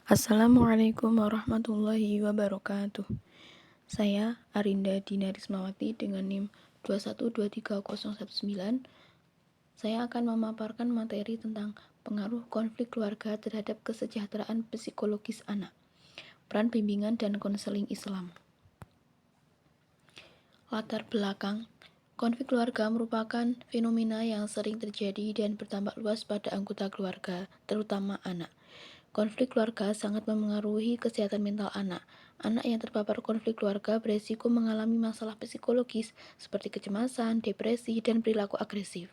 Assalamualaikum warahmatullahi wabarakatuh. Saya Arinda Dina Rismawati dengan NIM 2123019. Saya akan memaparkan materi tentang pengaruh konflik keluarga terhadap kesejahteraan psikologis anak, peran bimbingan dan konseling Islam. Latar belakang. Konflik keluarga merupakan fenomena yang sering terjadi dan bertambah luas pada anggota keluarga, terutama anak. Konflik keluarga sangat memengaruhi kesehatan mental anak. Anak yang terpapar konflik keluarga beresiko mengalami masalah psikologis seperti kecemasan, depresi, dan perilaku agresif.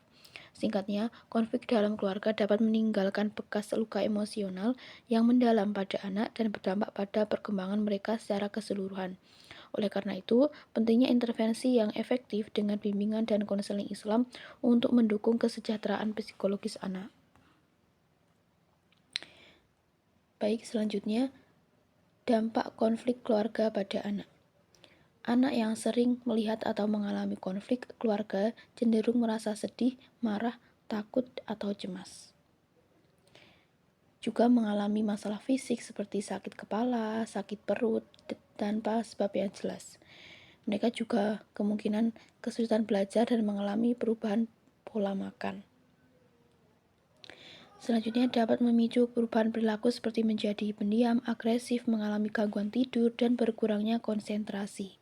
Singkatnya, konflik dalam keluarga dapat meninggalkan bekas luka emosional yang mendalam pada anak dan berdampak pada perkembangan mereka secara keseluruhan. Oleh karena itu, pentingnya intervensi yang efektif dengan bimbingan dan konseling Islam untuk mendukung kesejahteraan psikologis anak. Baik, selanjutnya, dampak konflik keluarga pada anak. Anak yang sering melihat atau mengalami konflik keluarga cenderung merasa sedih, marah, takut, atau cemas. Juga mengalami masalah fisik seperti sakit kepala, sakit perut, tanpa sebab yang jelas. Mereka juga kemungkinan kesulitan belajar dan mengalami perubahan pola makan. Selanjutnya dapat memicu perubahan perilaku seperti menjadi pendiam, agresif, mengalami gangguan tidur, dan berkurangnya konsentrasi.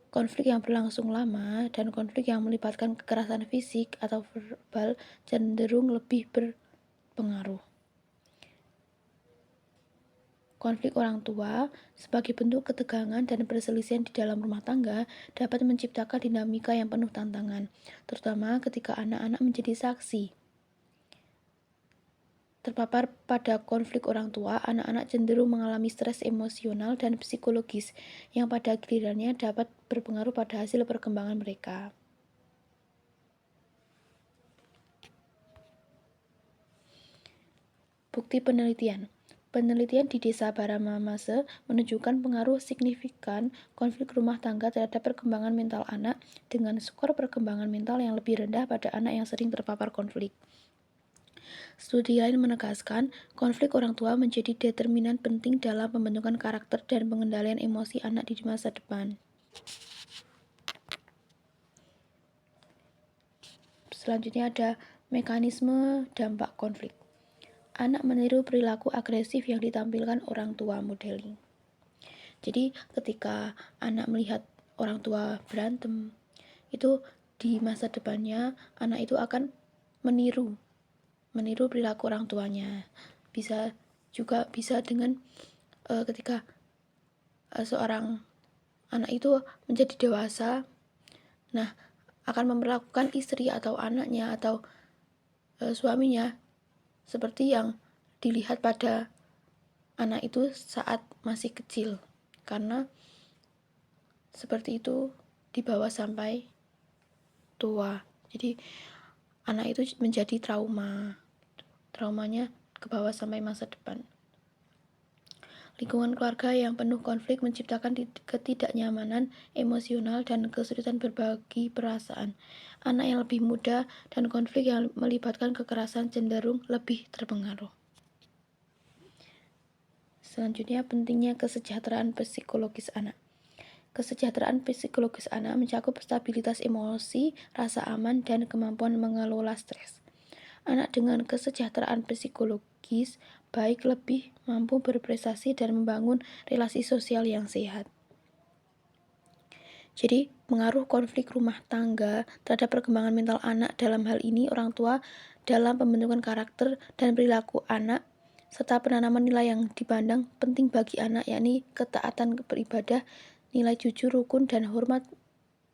Konflik yang berlangsung lama dan konflik yang melibatkan kekerasan fisik atau verbal cenderung lebih berpengaruh. Konflik orang tua sebagai bentuk ketegangan dan perselisihan di dalam rumah tangga dapat menciptakan dinamika yang penuh tantangan, terutama ketika anak-anak menjadi saksi. Terpapar pada konflik orang tua, anak-anak cenderung mengalami stres emosional dan psikologis yang pada gilirannya dapat berpengaruh pada hasil perkembangan mereka. Bukti penelitian. Penelitian di Desa Baramamase menunjukkan pengaruh signifikan konflik rumah tangga terhadap perkembangan mental anak dengan skor perkembangan mental yang lebih rendah pada anak yang sering terpapar konflik. Studi lain menegaskan, konflik orang tua menjadi determinan penting dalam pembentukan karakter dan pengendalian emosi anak di masa depan. Selanjutnya ada mekanisme dampak konflik. Anak meniru perilaku agresif yang ditampilkan orang tua modeling. Jadi ketika anak melihat orang tua berantem, itu di masa depannya anak itu akan meniru perilaku orang tuanya. Bisa dengan ketika seorang anak itu menjadi dewasa, nah akan memperlakukan istri atau anaknya atau suaminya seperti yang dilihat pada anak itu saat masih kecil, karena seperti itu dibawa sampai tua. Jadi anak itu menjadi traumanya ke bawah sampai masa depan. Lingkungan keluarga yang penuh konflik menciptakan ketidaknyamanan emosional dan kesulitan berbagi perasaan. Anak yang lebih muda dan konflik yang melibatkan kekerasan cenderung lebih terpengaruh. Selanjutnya, pentingnya kesejahteraan psikologis anak. Kesejahteraan psikologis anak mencakup stabilitas emosi, rasa aman, dan kemampuan mengelola stres. Anak dengan kesejahteraan psikologis baik lebih mampu berprestasi dan membangun relasi sosial yang sehat. Jadi, pengaruh konflik rumah tangga terhadap perkembangan mental anak, dalam hal ini orang tua, dalam pembentukan karakter dan perilaku anak, serta penanaman nilai yang dipandang penting bagi anak, yakni ketaatan beribadah, nilai jujur, rukun, dan hormat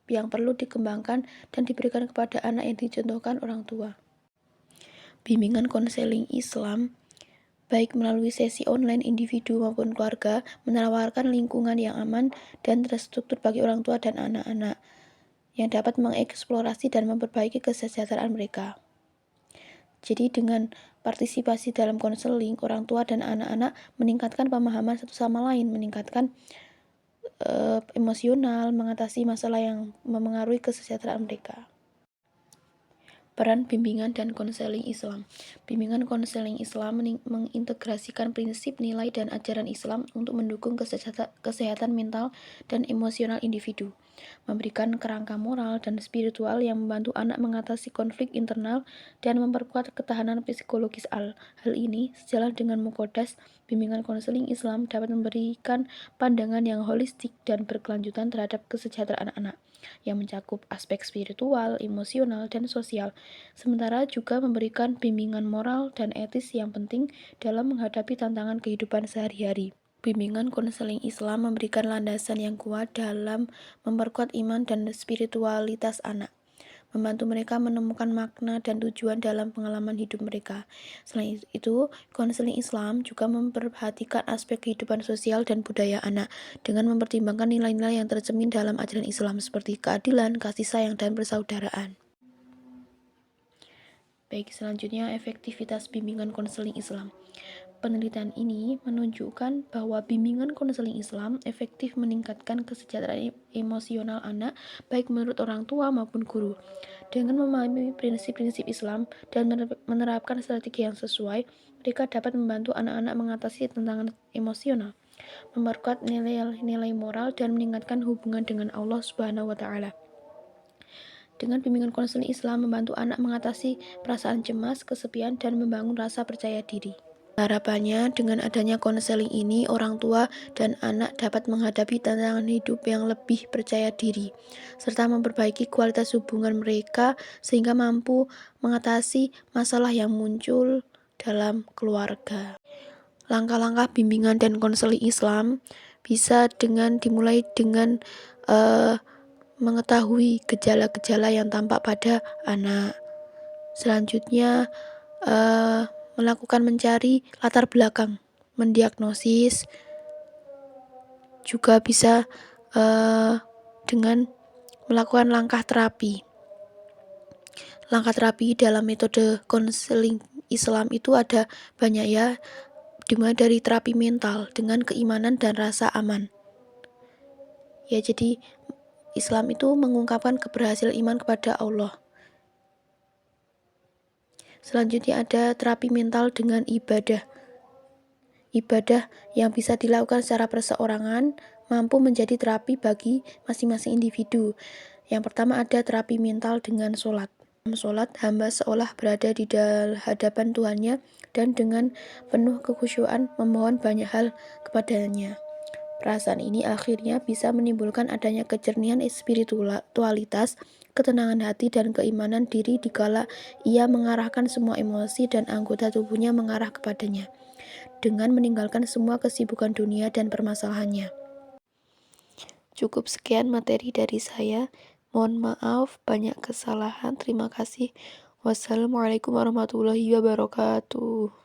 yang perlu dikembangkan dan diberikan kepada anak yang dicontohkan orang tua. Bimbingan konseling Islam, baik melalui sesi online individu maupun keluarga, menawarkan lingkungan yang aman dan terstruktur bagi orang tua dan anak-anak yang dapat mengeksplorasi dan memperbaiki kesejahteraan mereka. Jadi dengan partisipasi dalam konseling, orang tua dan anak-anak meningkatkan pemahaman satu sama lain, meningkatkan emosional, mengatasi masalah yang memengaruhi kesejahteraan mereka. Peran bimbingan dan konseling Islam. Bimbingan konseling Islam mengintegrasikan prinsip, nilai, dan ajaran Islam untuk mendukung kesehatan mental dan emosional individu, memberikan kerangka moral dan spiritual yang membantu anak mengatasi konflik internal dan memperkuat ketahanan psikologis. Hal ini sejalan dengan Muqaddas. Bimbingan konseling Islam dapat memberikan pandangan yang holistik dan berkelanjutan terhadap kesejahteraan anak, yang mencakup aspek spiritual, emosional, dan sosial, sementara juga memberikan bimbingan moral dan etis yang penting dalam menghadapi tantangan kehidupan sehari-hari. Bimbingan konseling Islam memberikan landasan yang kuat dalam memperkuat iman dan spiritualitas anak, membantu mereka menemukan makna dan tujuan dalam pengalaman hidup mereka. Selain itu, konseling Islam juga memperhatikan aspek kehidupan sosial dan budaya anak dengan mempertimbangkan nilai-nilai yang tercermin dalam ajaran Islam seperti keadilan, kasih sayang, dan persaudaraan. Baik, selanjutnya efektivitas bimbingan konseling Islam. Penelitian ini menunjukkan bahwa bimbingan konseling Islam efektif meningkatkan kesejahteraan emosional anak, baik menurut orang tua maupun guru. Dengan memahami prinsip-prinsip Islam dan menerapkan strategi yang sesuai, mereka dapat membantu anak-anak mengatasi tantangan emosional, memperkuat nilai-nilai moral, dan meningkatkan hubungan dengan Allah Subhanahu wa Ta'ala. Dengan bimbingan konseling Islam membantu anak mengatasi perasaan cemas, kesepian, dan membangun rasa percaya diri. Harapannya, dengan adanya konseling ini, orang tua dan anak dapat menghadapi tantangan hidup yang lebih percaya diri, serta memperbaiki kualitas hubungan mereka sehingga mampu mengatasi masalah yang muncul dalam keluarga. Langkah-langkah bimbingan dan konseling Islam bisa dimulai dengan mengetahui gejala-gejala yang tampak pada anak. Selanjutnya, melakukan mencari latar belakang, mendiagnosis, juga bisa dengan melakukan langkah terapi. Langkah terapi dalam metode konseling Islam itu ada banyak ya, dimulai dari terapi mental dengan keimanan dan rasa aman. Ya, jadi Islam itu mengungkapkan keberhasilan iman kepada Allah. Selanjutnya ada terapi mental dengan ibadah. Ibadah yang bisa dilakukan secara perseorangan mampu menjadi terapi bagi masing-masing individu. Yang pertama ada terapi mental dengan sholat. Dalam sholat, hamba seolah berada di hadapan Tuhannya dan dengan penuh kekhusyuan memohon banyak hal kepadanya. Perasaan ini akhirnya bisa menimbulkan adanya kejernihan spiritualitas, ketenangan hati, dan keimanan diri dikala ia mengarahkan semua emosi dan anggota tubuhnya mengarah kepadanya, dengan meninggalkan semua kesibukan dunia dan permasalahannya. Cukup sekian materi dari saya. Mohon maaf banyak kesalahan. Terima kasih. Wassalamualaikum warahmatullahi wabarakatuh.